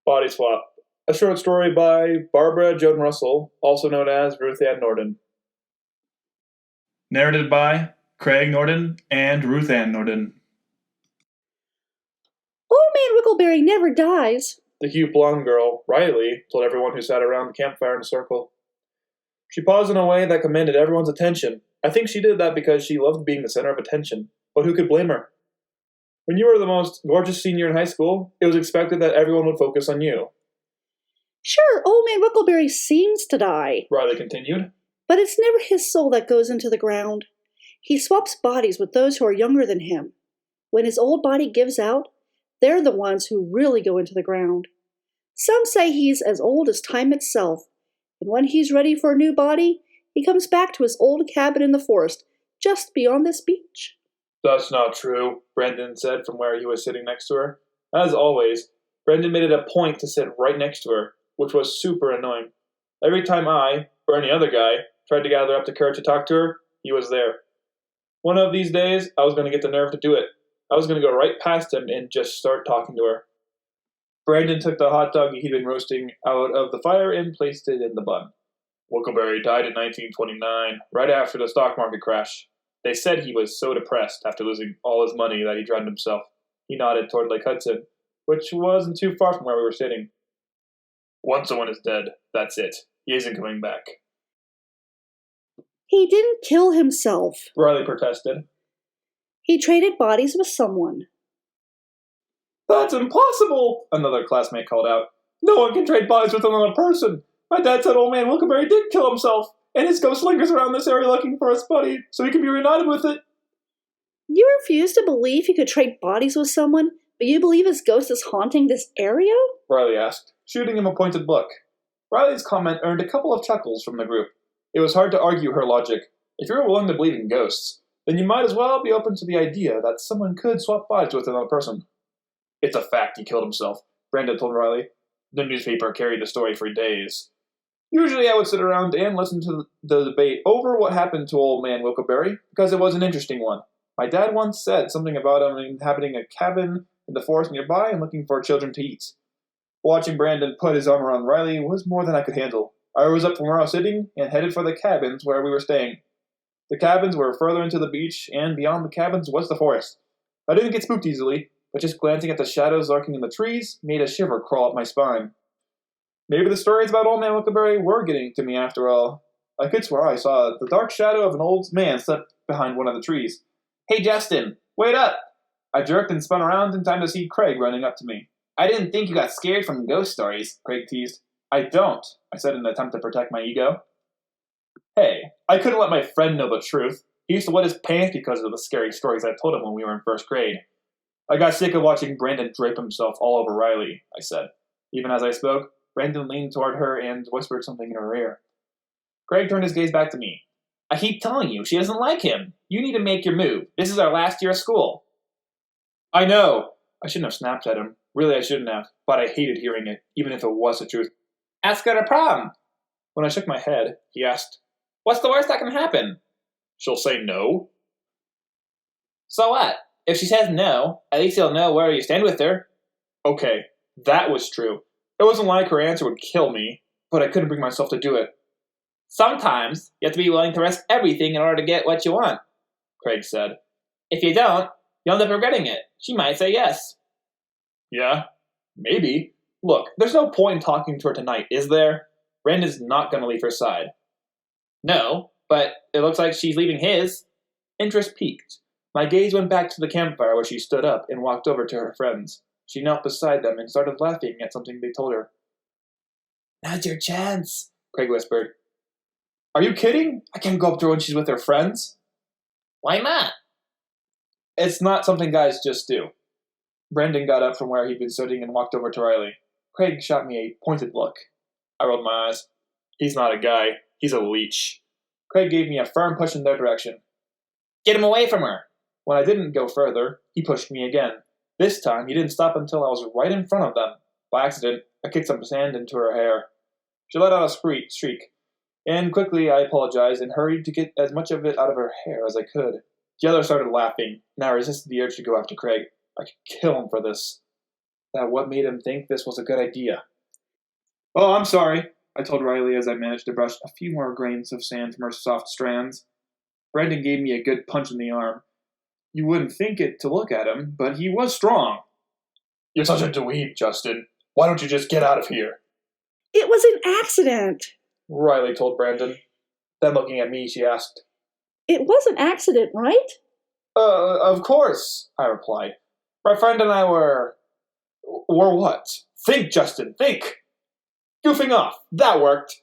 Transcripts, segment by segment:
Body Swap, a short story by Barbara Joan Russell, also known as Ruth Ann Nordin. Narrated by Craig Nordin and Ruth Ann Nordin. Old Man Wickleberry never dies, The cute blonde girl, Riley, told everyone who sat around the campfire in a circle. She paused in a way that commanded everyone's attention. I think she did that because she loved being the center of attention, but who could blame her? When you were the most gorgeous senior in high school, it was expected that everyone would focus on you. Sure, Old Man Wickleberry seems to die, Riley continued. but it's never his soul that goes into the ground. He swaps bodies with those who are younger than him. When his old body gives out, they're the ones who really go into the ground. Some say he's as old as time itself, and when he's ready for a new body, he comes back to his old cabin in the forest just beyond this beach. That's not true, Brendan said from where he was sitting next to her. As always, Brendan made it a point to sit right next to her, which was super annoying. Every time I, or any other guy, tried to gather up the courage to talk to her, he was there. One of these days, I was going to get the nerve to do it. I was going to go right past him and just start talking to her. Brandon took the hot dog he'd been roasting out of the fire and placed it in the bun. Wickleberry died in 1929, right after the stock market crash. They said he was so depressed after losing all his money that he drowned himself. He nodded toward Lake Hudson, which wasn't too far from where we were sitting. Once someone is dead, that's it. He isn't coming back. He didn't kill himself. Riley protested. He traded bodies with someone. That's impossible, another classmate called out. No one can trade bodies with another person. My dad said Old Man Wickleberry did kill himself, and his ghost lingers around this area looking for his body so he can be reunited with it. You refuse to believe he could trade bodies with someone, but you believe his ghost is haunting this area? Riley asked, shooting him a pointed look. Riley's comment earned a couple of chuckles from the group. It was hard to argue her logic. If you're willing to believe in ghosts, then you might as well be open to the idea that someone could swap bodies with another person. It's a fact he killed himself, Brandon told Riley. The newspaper carried the story for days. Usually I would sit around and listen to the debate over what happened to Old Man Wickleberry, because it was an interesting one. My dad once said something about him inhabiting a cabin in the forest nearby and looking for children to eat. Watching Brandon put his arm around Riley was more than I could handle. I rose up from where I was sitting and headed for the cabins where we were staying. The cabins were further into the beach, and beyond the cabins was the forest. I didn't get spooked easily, but just glancing at the shadows lurking in the trees made a shiver crawl up my spine. Maybe the stories about Old Man Wickleberry were getting to me after all. I could swear I saw the dark shadow of an old man slip behind one of the trees. Hey, Justin, wait up! I jerked and spun around in time to see Craig running up to me. I didn't think you got scared from ghost stories, Craig teased. I don't, I said in an attempt to protect my ego. Hey, I couldn't let my friend know the truth. He used to wet his pants because of the scary stories I told him when we were in first grade. I got sick of watching Brandon drape himself all over Riley, I said. Even as I spoke, Brandon leaned toward her and whispered something in her ear. Craig turned his gaze back to me. I keep telling you, she doesn't like him. You need to make your move. This is our last year of school. I know. I shouldn't have snapped at him. Really, I shouldn't have, but I hated hearing it, even if it was the truth. Ask her a problem. When I shook my head, he asked, What's the worst that can happen? She'll say no. So what? If she says no, at least you'll know where you stand with her. Okay, that was true. It wasn't like her answer would kill me, but I couldn't bring myself to do it. Sometimes you have to be willing to risk everything in order to get what you want, Craig said. If you don't, you'll end up regretting it. She might say yes. Yeah, maybe. Look, there's no point in talking to her tonight, is there? Brandon's not going to leave her side. No, but it looks like she's leaving his. Interest piqued. My gaze went back to the campfire where she stood up and walked over to her friends. She knelt beside them and started laughing at something they told her. Now's your chance, Craig whispered. Are you kidding? I can't go up to her when she's with her friends. Why not? It's not something guys just do. Brandon got up from where he'd been sitting and walked over to Riley. Craig shot me a pointed look. I rolled my eyes. He's not a guy. He's a leech. Craig gave me a firm push in their direction. Get him away from her. When I didn't go further, he pushed me again. This time, he didn't stop until I was right in front of them. By accident, I kicked some sand into her hair. She let out a shriek, and quickly I apologized and hurried to get as much of it out of her hair as I could. The others started laughing, and I resisted the urge to go after Craig. I could kill him for this. that what made him think this was a good idea. "Oh, I'm sorry," I told Riley as I managed to brush a few more grains of sand from her soft strands. Brandon gave me a good punch in the arm. You wouldn't think it to look at him, but he was strong. "You're such a dweeb, Justin. Why don't you just get out of here?" It was an accident. Riley told Brandon. Then looking at me, she asked, It was an accident, right? Of course," I replied. "My friend and I were what? Think, Justin, think! Goofing off. That worked.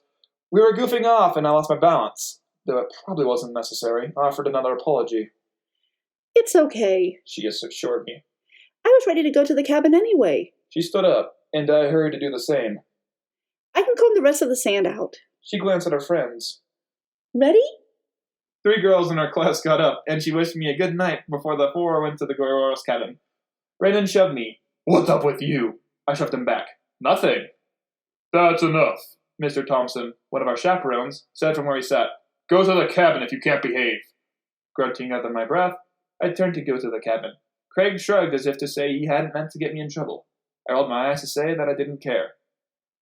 We were goofing off and I lost my balance. Though it probably wasn't necessary. I offered another apology." It's okay. She assured me. I was ready to go to the cabin anyway. She stood up, and I hurried to do the same. I can comb the rest of the sand out. She glanced at her friends. Ready? 3 girls in our class got up, and she wished me a good night before the 4 went to the Guerrero's cabin. Brandon shoved me. "What's up with you?" I shoved him back. "Nothing." "That's enough," Mr. Thompson, one of our chaperones, said from where he sat. "Go to the cabin if you can't behave." Grunting under my breath, I turned to go to the cabin. Craig shrugged as if to say he hadn't meant to get me in trouble. I rolled my eyes to say that I didn't care.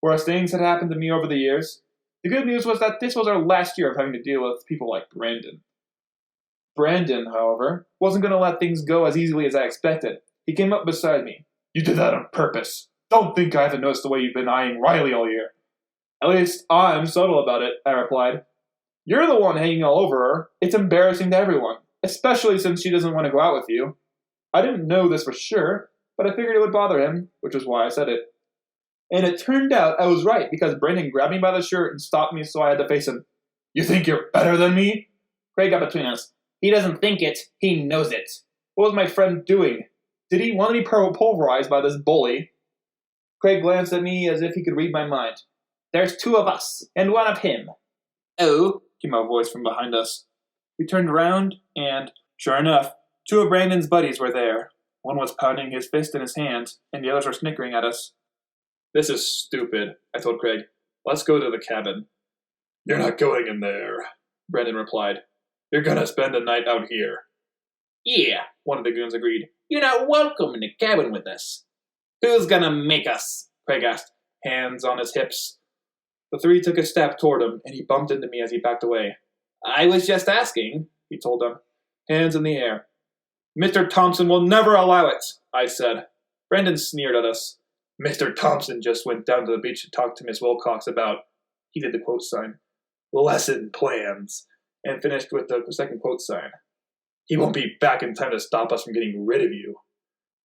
Worse things had happened to me over the years. The good news was that this was our last year of having to deal with people like Brandon. Brandon, however, wasn't going to let things go as easily as I expected. He came up beside me. "You did that on purpose. Don't think I haven't noticed the way you've been eyeing Riley all year." "At least I'm subtle about it," I replied. "You're the one hanging all over her. It's embarrassing to everyone, especially since she doesn't want to go out with you." I didn't know this for sure, but I figured it would bother him, which was why I said it. And it turned out I was right, because Brandon grabbed me by the shirt and stopped me so I had to face him. "You think you're better than me?" Craig got between us. "He doesn't think it, he knows it." What was my friend doing? Did he want to be pulverized by this bully? Craig glanced at me as if he could read my mind. "There's 2 of us, and 1 of him." "Oh," came a voice from behind us. We turned around, and, sure enough, 2 of Brandon's buddies were there. One was pounding his fist in his hand, and the others were snickering at us. "This is stupid," I told Craig. "Let's go to the cabin." "You're not going in there," Brandon replied. "You're gonna spend the night out here." "Yeah," one of the goons agreed. "You're not welcome in the cabin with us." "Who's gonna make us?" Craig asked, hands on his hips. The 3 took a step toward him, and he bumped into me as he backed away. "I was just asking," he told them, hands in the air. "Mr. Thompson will never allow it," I said. Brandon sneered at us. "Mr. Thompson just went down to the beach to talk to Miss Wilcox about," he did the quote sign, "lesson plans," and finished with the second quote sign. "He won't be back in time to stop us from getting rid of you."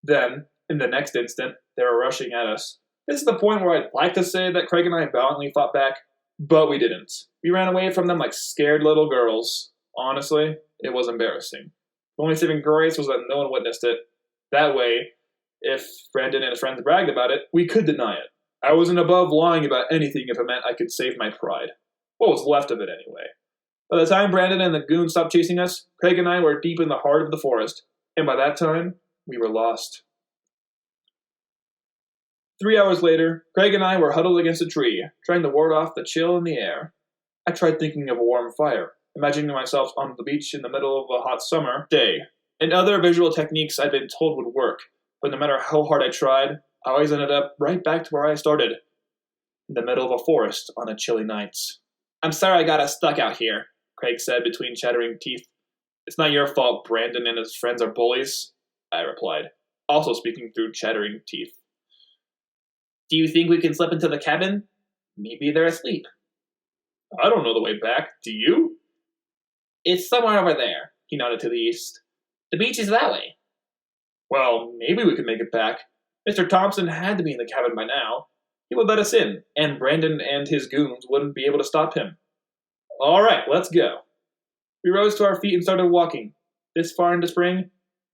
Then, in the next instant, they were rushing at us. This is the point where I'd like to say that Craig and I valiantly fought back, but we didn't. We ran away from them like scared little girls. Honestly, it was embarrassing. The only saving grace was that no one witnessed it. That way, if Brandon and his friends bragged about it, we could deny it. I wasn't above lying about anything if it meant I could save my pride. What was left of it, anyway. By the time Brandon and the goons stopped chasing us, Craig and I were deep in the heart of the forest, and by that time, we were lost. 3 hours later, Craig and I were huddled against a tree, trying to ward off the chill in the air. I tried thinking of a warm fire, imagining myself on the beach in the middle of a hot summer day, and other visual techniques I'd been told would work, but no matter how hard I tried, I always ended up right back to where I started, in the middle of a forest on a chilly night. "I'm sorry I got us stuck out here," Craig said between chattering teeth. "It's not your fault Brandon and his friends are bullies," I replied, also speaking through chattering teeth. "Do you think we can slip into the cabin? Maybe they're asleep." "I don't know the way back. Do you?" "It's somewhere over there," he nodded to the east. "The beach is that way." "Well, maybe we could make it back. Mr. Thompson had to be in the cabin by now. He would let us in, and Brandon and his goons wouldn't be able to stop him." "All right, let's go." We rose to our feet and started walking. This far into spring,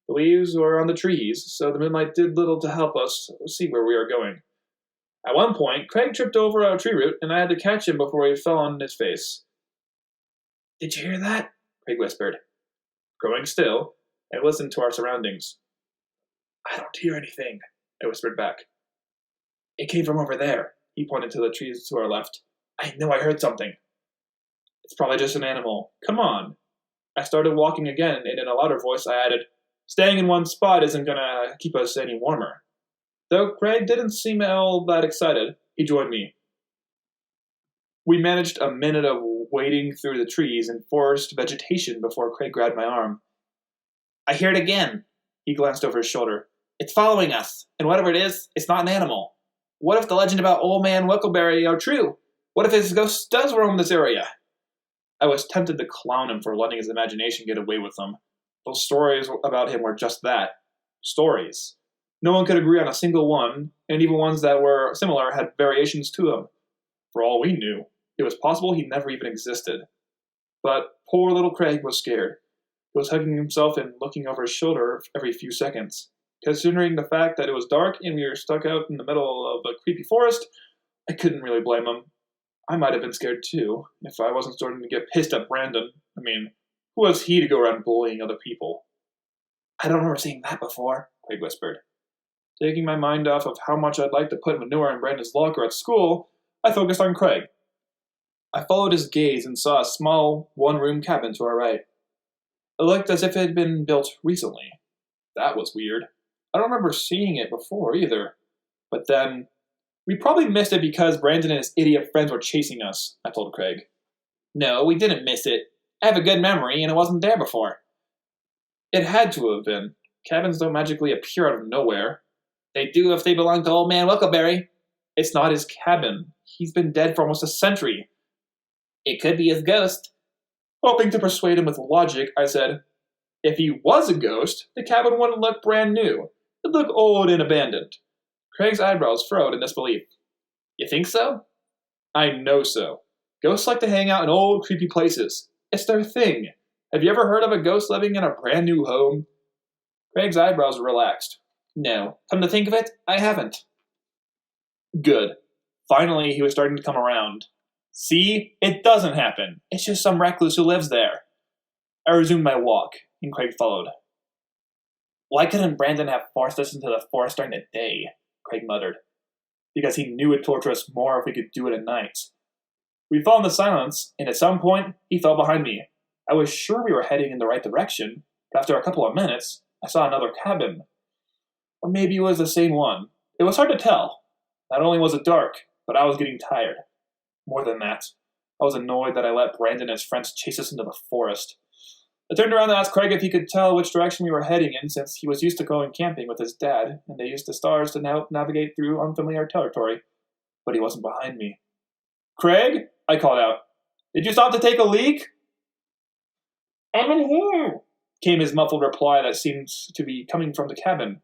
the leaves were on the trees, so the moonlight did little to help us see where we were going. At one point, Craig tripped over a tree root, and I had to catch him before he fell on his face. "Did you hear that?" Craig whispered. Growing still, I listened to our surroundings. "I don't hear anything," I whispered back. "It came from over there," he pointed to the trees to our left. "I know I heard something." "It's probably just an animal. Come on." I started walking again, and in a louder voice I added, "Staying in one spot isn't gonna keep us any warmer." Though Craig didn't seem all that excited, he joined me. We managed a minute of wading through the trees and forest vegetation before Craig grabbed my arm. I hear it again. He glanced over his shoulder. It's following us, and whatever it is, it's not an animal. What if the legend about Old Man Wickleberry are true? What if his ghost does roam this area? I was tempted to clown him for letting his imagination get away with him. Those stories about him were just that. Stories. No one could agree on a single one, and even ones that were similar had variations to them. For all we knew, it was possible he never even existed. But poor little Craig was scared. He was hugging himself and looking over his shoulder every few seconds. Considering the fact that it was dark and we were stuck out in the middle of a creepy forest, I couldn't really blame him. I might have been scared too, if I wasn't starting to get pissed at Brandon. I mean, who was he to go around bullying other people? I don't remember seeing that before, Craig whispered. Taking my mind off of how much I'd like to put manure in Brandon's locker at school, I focused on Craig. I followed his gaze and saw a small, one-room cabin to our right. It looked as if it had been built recently. That was weird. I don't remember seeing it before either. But then, we probably missed it because Brandon and his idiot friends were chasing us, I told Craig. No, we didn't miss it. I have a good memory and it wasn't there before. It had to have been. Cabins don't magically appear out of nowhere. They do if they belong to Old Man Wickleberry. It's not his cabin. He's been dead for almost a century. It could be his ghost. Hoping to persuade him with logic, I said, if he was a ghost, the cabin wouldn't look brand new. It'd look old and abandoned. Craig's eyebrows furrowed in disbelief. You think so? I know so. Ghosts like to hang out in old, creepy places. It's their thing. Have you ever heard of a ghost living in a brand new home? Craig's eyebrows relaxed. No, come to think of it, I haven't. Good. Finally, he was starting to come around. See? It doesn't happen. It's just some recluse who lives there. I resumed my walk, and Craig followed. Why couldn't Brandon have forced us into the forest during the day? Craig muttered. Because he knew it'd torture us more if we could do it at night. We fell into silence, and at some point, he fell behind me. I was sure we were heading in the right direction, but after a couple of minutes, I saw another cabin. Or maybe it was the same one. It was hard to tell. Not only was it dark, but I was getting tired. More than that, I was annoyed that I let Brandon and his friends chase us into the forest. I turned around to ask Craig if he could tell which direction we were heading in, since he was used to going camping with his dad, and they used the stars to help navigate through unfamiliar territory. But he wasn't behind me. Craig? I called out. Did you stop to take a leak? I'm in here, came his muffled reply that seemed to be coming from the cabin.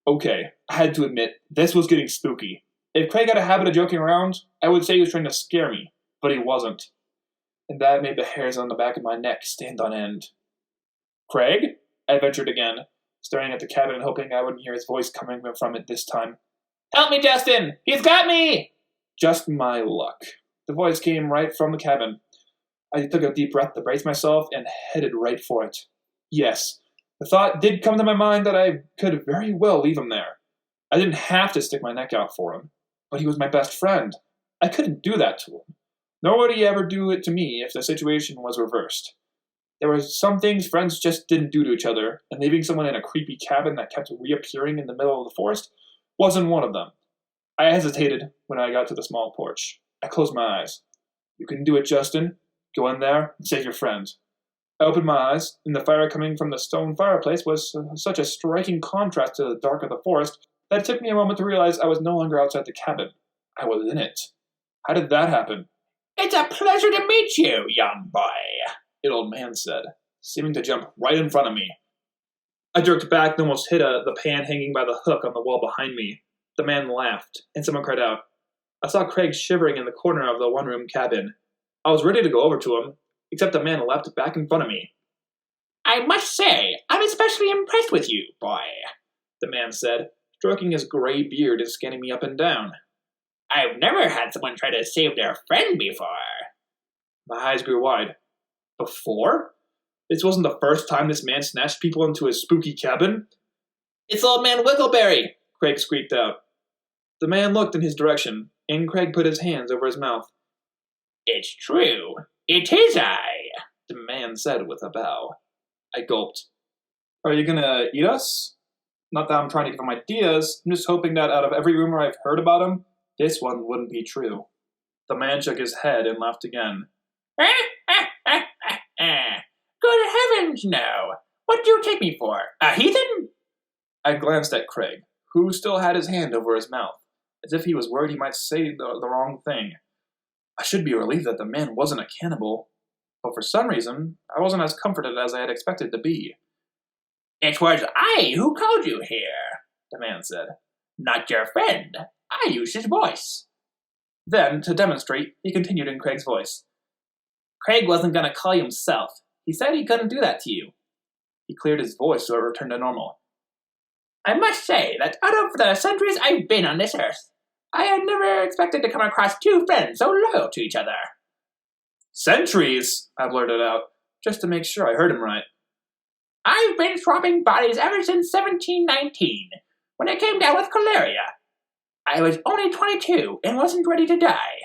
Okay, I had to admit, this was getting spooky. If Craig had a habit of joking around, I would say he was trying to scare me, but he wasn't. And that made the hairs on the back of my neck stand on end. Craig? I ventured again, staring at the cabin and hoping I wouldn't hear his voice coming from it this time. Help me, Justin! He's got me! Just my luck. The voice came right from the cabin. I took a deep breath to brace myself and headed right for it. Yes, the thought did come to my mind that I could very well leave him there. I didn't have to stick my neck out for him, but he was my best friend. I couldn't do that to him. Nor would he ever do it to me if the situation was reversed. There were some things friends just didn't do to each other, and leaving someone in a creepy cabin that kept reappearing in the middle of the forest wasn't one of them. I hesitated when I got to the small porch. I closed my eyes. You can do it, Justin. Go in there and save your friend. I opened my eyes, and the fire coming from the stone fireplace was such a striking contrast to the dark of the forest that it took me a moment to realize I was no longer outside the cabin. I was in it. How did that happen? It's a pleasure to meet you, young boy, the old man said, seeming to jump right in front of me. I jerked back and almost hit the pan hanging by the hook on the wall behind me. The man laughed, and someone cried out. I saw Craig shivering in the corner of the one-room cabin. I was ready to go over to him, except the man leapt back in front of me. I must say, I'm especially impressed with you, boy, the man said, stroking his gray beard and scanning me up and down. I've never had someone try to save their friend before. My eyes grew wide. Before? This wasn't the first time this man snatched people into his spooky cabin. It's Old Man Wickleberry, Craig squeaked out. The man looked in his direction, and Craig put his hands over his mouth. It's true. It is I, the man said with a bow. I gulped. Are you gonna eat us? Not that I'm trying to give him ideas, I'm just hoping that out of every rumor I've heard about him, this one wouldn't be true. The man shook his head and laughed again. Good heavens, no! What do you take me for? A heathen? I glanced at Craig, who still had his hand over his mouth, as if he was worried he might say the wrong thing. I should be relieved that the man wasn't a cannibal, but for some reason, I wasn't as comforted as I had expected to be. It was I who called you here, the man said. Not your friend. I used his voice. Then, to demonstrate, he continued in Craig's voice. Craig wasn't going to call you himself. He said he couldn't do that to you. He cleared his voice so it returned to normal. I must say that out of the centuries I've been on this earth, I had never expected to come across two friends so loyal to each other. Centuries, I blurted out, just to make sure I heard him right. I've been swapping bodies ever since 1719, when I came down with cholera. I was only 22 and wasn't ready to die.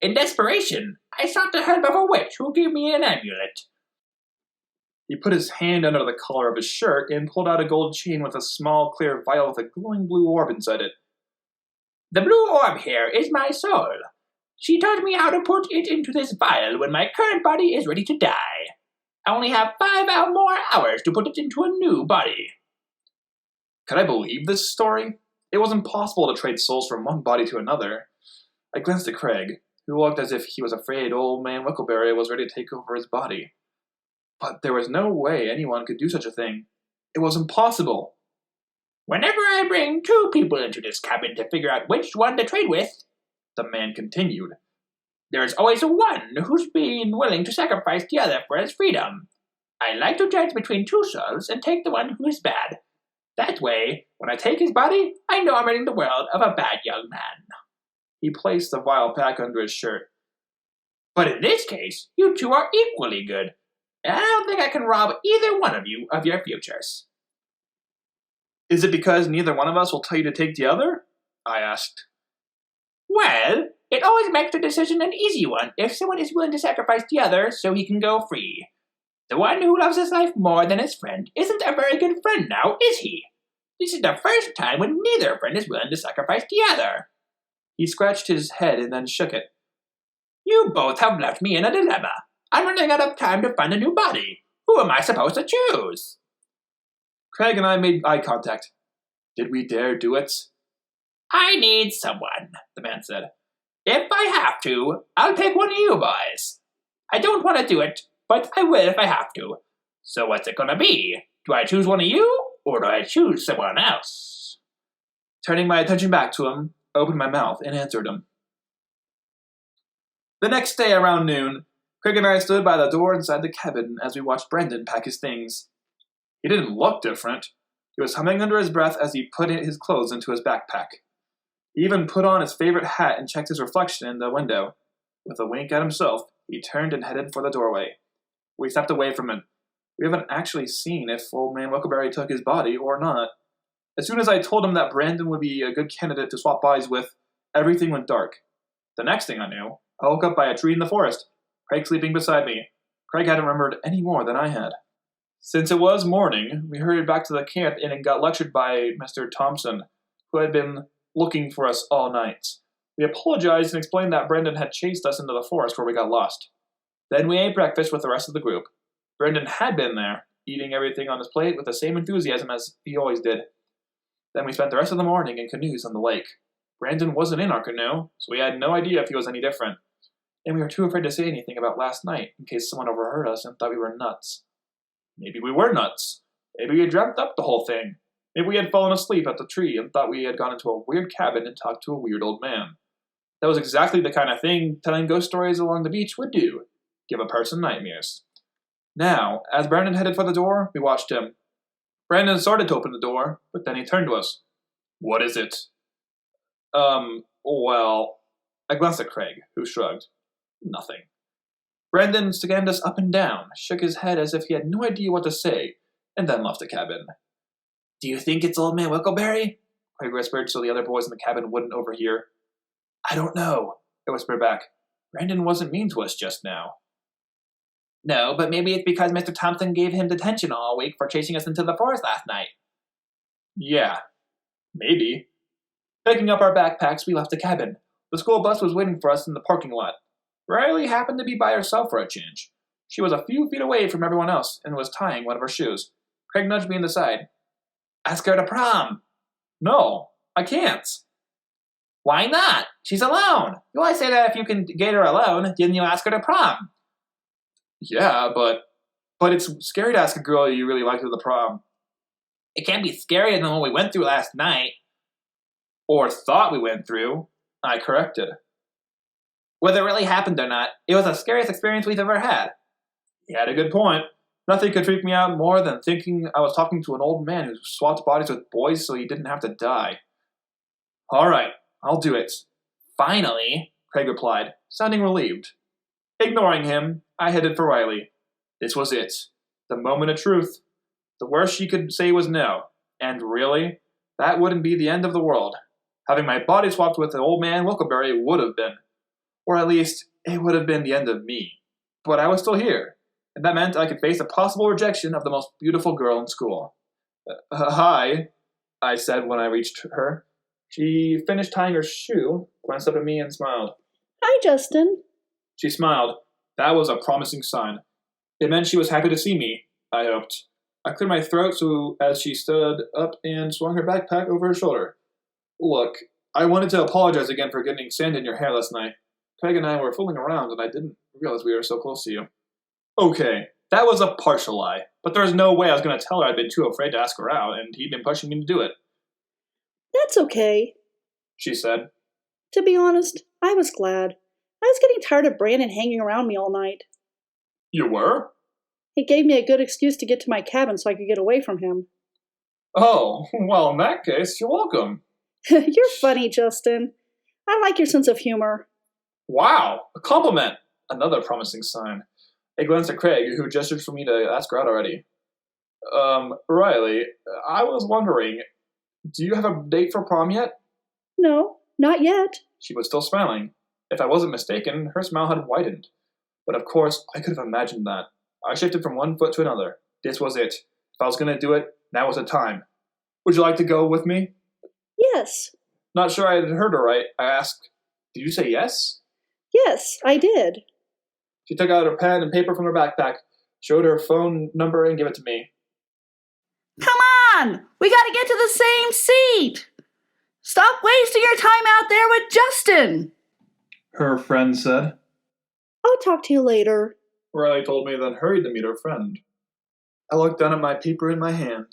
In desperation, I sought the help of a witch who gave me an amulet. He put his hand under the collar of his shirt and pulled out a gold chain with a small, clear vial with a glowing blue orb inside it. The blue orb here is my soul. She taught me how to put it into this vial when my current body is ready to die. I only have 5 more hours to put it into a new body. Could I believe this story? It was impossible to trade souls from one body to another. I glanced at Craig, who looked as if he was afraid old man Wickleberry was ready to take over his body. But there was no way anyone could do such a thing. It was impossible. Whenever I bring 2 people into this cabin to figure out which one to trade with, the man continued, there's always one who's been willing to sacrifice the other for his freedom. I like to judge between 2 souls and take the one who is bad. That way, when I take his body, I know I'm ridding the world of a bad young man. He placed the vial back under his shirt. But in this case, you 2 are equally good, and I don't think I can rob either one of you of your futures. Is it because neither one of us will tell you to take the other? I asked. Well, it always makes the decision an easy one if someone is willing to sacrifice the other so he can go free. The one who loves his life more than his friend isn't a very good friend now, is he? This is the first time when neither friend is willing to sacrifice the other. He scratched his head and then shook it. You both have left me in a dilemma. I'm running out of time to find a new body. Who am I supposed to choose? Craig and I made eye contact. Did we dare do it? I need someone, the man said. If I have to, I'll pick one of you boys. I don't want to do it, but I will if I have to. So what's it gonna be? Do I choose one of you, or do I choose someone else? Turning my attention back to him, I opened my mouth and answered him. The next day around noon, Craig and I stood by the door inside the cabin as we watched Brendan pack his things. He didn't look different. He was humming under his breath as he put his clothes into his backpack. He even put on his favorite hat and checked his reflection in the window. With a wink at himself, he turned and headed for the doorway. We stepped away from it. We haven't actually seen if old man Wickleberry took his body or not. As soon as I told him that Brandon would be a good candidate to swap bodies with, everything went dark. The next thing I knew, I woke up by a tree in the forest, Craig sleeping beside me. Craig hadn't remembered any more than I had. Since it was morning, we hurried back to the camp and got lectured by Mr. Thompson, who had been looking for us all night. We apologized and explained that Brendan had chased us into the forest where we got lost. Then we ate breakfast with the rest of the group. Brendan had been there, eating everything on his plate with the same enthusiasm as he always did. Then we spent the rest of the morning in canoes on the lake. Brandon wasn't in our canoe, so we had no idea if he was any different. And we were too afraid to say anything about last night in case someone overheard us and thought we were nuts. Maybe we were nuts. Maybe we had dreamt up the whole thing. Maybe we had fallen asleep at the tree and thought we had gone into a weird cabin and talked to a weird old man. That was exactly the kind of thing telling ghost stories along the beach would do. Give a person nightmares. Now, as Brandon headed for the door, we watched him. Brandon started to open the door, but then he turned to us. What is it? Well... I glanced at Craig, who shrugged. Nothing. Brandon scanned us up and down, shook his head as if he had no idea what to say, and then left the cabin. Do you think it's old man Wickleberry? Craig whispered so the other boys in the cabin wouldn't overhear. I don't know, I whispered back. Brandon wasn't mean to us just now. No, but maybe it's because Mr. Thompson gave him detention all week for chasing us into the forest last night. Yeah, maybe. Picking up our backpacks, we left the cabin. The school bus was waiting for us in the parking lot. Riley happened to be by herself for a change. She was a few feet away from everyone else and was tying one of her shoes. Craig nudged me in the side. Ask her to prom. No, I can't. Why not? She's alone. You always say that if you can get her alone, then you ask her to prom. Yeah, but it's scary to ask a girl you really like to the prom. It can't be scarier than what we went through last night. Or thought we went through. I corrected. Whether it really happened or not, it was the scariest experience we've ever had. He had a good point. Nothing could freak me out more than thinking I was talking to an old man who swapped bodies with boys so he didn't have to die. All right, I'll do it. Finally, Craig replied, sounding relieved. Ignoring him, I headed for Riley. This was it. The moment of truth. The worst she could say was no. And really, that wouldn't be the end of the world. Having my body swapped with the old man Wilkeberry would have been. Or at least, it would have been the end of me. But I was still here, and that meant I could face a possible rejection of the most beautiful girl in school. Hi, I said when I reached her. She finished tying her shoe, glanced up at me, and smiled. Hi, Justin. She smiled. That was a promising sign. It meant she was happy to see me, I hoped. I cleared my throat as she stood up and swung her backpack over her shoulder. Look, I wanted to apologize again for getting sand in your hair last night. Craig and I were fooling around, and I didn't realize we were so close to you. Okay, that was a partial lie, but there was no way I was going to tell her I'd been too afraid to ask her out, and he'd been pushing me to do it. That's okay, she said. To be honest, I was glad. I was getting tired of Brandon hanging around me all night. You were? It gave me a good excuse to get to my cabin so I could get away from him. Oh, well, in that case, you're welcome. You're funny, Justin. I like your sense of humor. Wow, a compliment. Another promising sign. I glanced at Craig, who gestured for me to ask her out already. Riley, I was wondering, do you have a date for prom yet? No, not yet. She was still smiling. If I wasn't mistaken, her smile had widened. But of course, I could have imagined that. I shifted from one foot to another. This was it. If I was going to do it, now was the time. Would you like to go with me? Yes. Not sure I had heard her right. I asked, did you say yes? Yes, I did. She took out her pen and paper from her backpack, showed her phone number, and gave it to me. Come on! We gotta get to the same seat! Stop wasting your time out there with Justin! Her friend said. I'll talk to you later. Riley told me, then hurried to meet her friend. I looked down at my paper in my hand.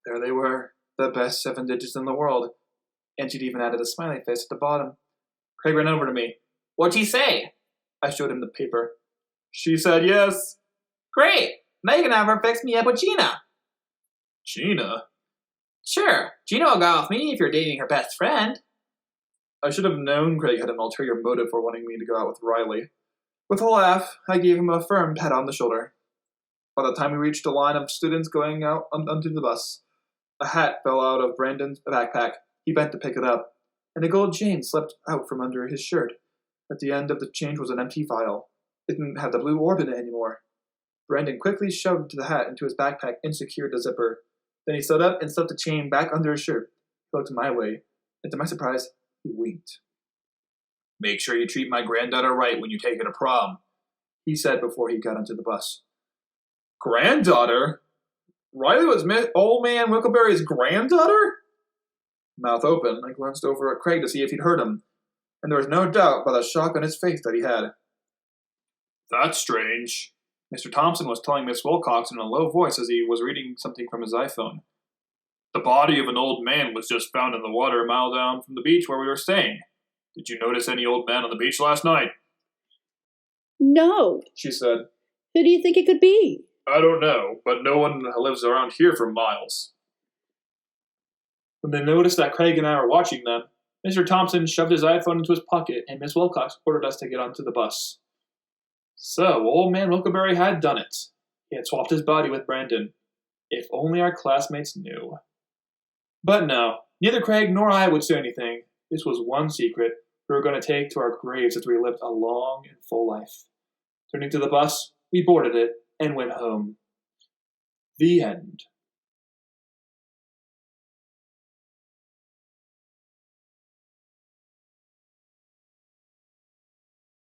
There they were, the best 7 digits in the world. And she'd even added a smiley face at the bottom. Craig ran over to me. What'd she say? I showed him the paper. She said yes. Great! Now you can have her fix me up with Gina. Gina? Sure, Gina will go with me if you're dating her best friend. I should have known Craig had an ulterior motive for wanting me to go out with Riley. With a laugh, I gave him a firm pat on the shoulder. By the time we reached a line of students going out onto the bus, a hat fell out of Brandon's backpack. He bent to pick it up, and a gold chain slipped out from under his shirt. At the end of the change was an empty vial. It didn't have the blue orb in it anymore. Brandon quickly shoved the hat into his backpack and secured the zipper. Then he stood up and slipped the chain back under his shirt. He looked my way, and to my surprise, he winked. Make sure you treat my granddaughter right when you take her to prom, he said before he got onto the bus. Granddaughter? Riley was old man Wickleberry's granddaughter? Mouth open, I glanced over at Craig to see if he'd heard him, and there was no doubt by the shock on his face that he had. That's strange. Mr. Thompson was telling Miss Wilcox in a low voice as he was reading something from his iPhone. The body of an old man was just found in the water a mile down from the beach where we were staying. Did you notice any old man on the beach last night? No, she said. Who do you think it could be? I don't know, but no one lives around here for miles. When they noticed that Craig and I were watching them, Mr. Thompson shoved his iPhone into his pocket and Miss Wilcox ordered us to get onto the bus. So, old man Wilkeberry had done it. He had swapped his body with Brandon. If only our classmates knew. But no, neither Craig nor I would say anything. This was one secret we were going to take to our graves as we lived a long and full life. Turning to the bus, we boarded it and went home. The end.